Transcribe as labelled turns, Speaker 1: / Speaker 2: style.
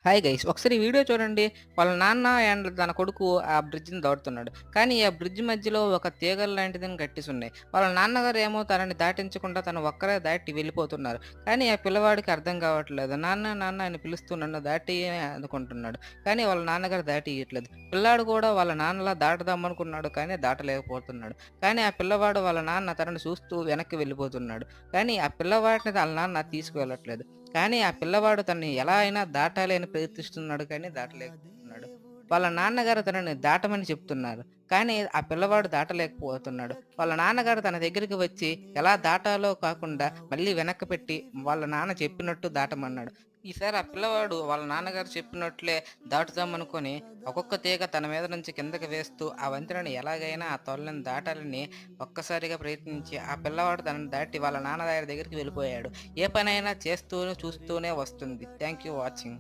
Speaker 1: Hi guys ఒకసారి ఈ video చూడండి. వాళ్ళ నాన్న అండ్ తన కొడుకు ఆ బ్రిడ్జ్‌ని దాటుతున్నాడు. కానీ ఆ బ్రిడ్జ్ మధ్యలో ఒక తీగలు లాంటిదని కట్టేసున్నాయి. వాళ్ళ నాన్నగారు ఏమో తనని దాటించకుండా తను ఒక్కరే దాటి వెళ్ళిపోతున్నారు. కానీ ఆ పిల్లవాడికి అర్థం కావట్లేదు. నాన్న నాన్న అని పిలుస్తూ నన్ను దాటియే అనుకుంటున్నాడు. కానీ వాళ్ళ నాన్నగారు దాటియట్లేదు. పిల్లాడు కూడా వాళ్ళ నాన్నలా దాటుదామనుకున్నాడు కానీ దాటలేకపోతున్నాడు. కానీ ఆ పిల్లవాడు వాళ్ళ నాన్న తనని చూస్తూ వెనక్కి వెళ్ళిపోతున్నాడు. కానీ ఆ పిల్లవాడిని ఆళ్ళ నాన్న తీసుకువెళ్ళట్లేదు. కానీ ఆ పిల్లవాడు తనని ఎలా అయినా దాటాలి అని ప్రయత్నిస్తున్నాడు కానీ దాటలేకపోతున్నాడు. వాళ్ళ నాన్నగారు తనని దాటమని చెప్తున్నారు. కానీ ఆ పిల్లవాడు దాటలేకపోతున్నాడు. వాళ్ళ నాన్నగారు తన దగ్గరికి వచ్చి ఎలా దాటాలో కాకుండా మళ్ళీ వెనక్కి పెట్టి వాళ్ళ నాన్న చెప్పినట్టు దాటమన్నాడు. ఈసారి ఆ పిల్లవాడు వాళ్ళ నాన్నగారు చెప్పినట్లే దాటుదామనుకోని ఒక్కొక్క తీగ తన మీద నుంచి కిందకి వేస్తూ ఆ వంతెనని ఎలాగైనా ఆ తొల్లని దాటాలని ఒక్కసారిగా ప్రయత్నించి ఆ పిల్లవాడు తనని దాటి వాళ్ళ నాన్న దగ్గరికి వెళ్ళిపోయాడు. ఏ పనైనా చేస్తూనే చూస్తూనే వస్తుంది. Thank you watching.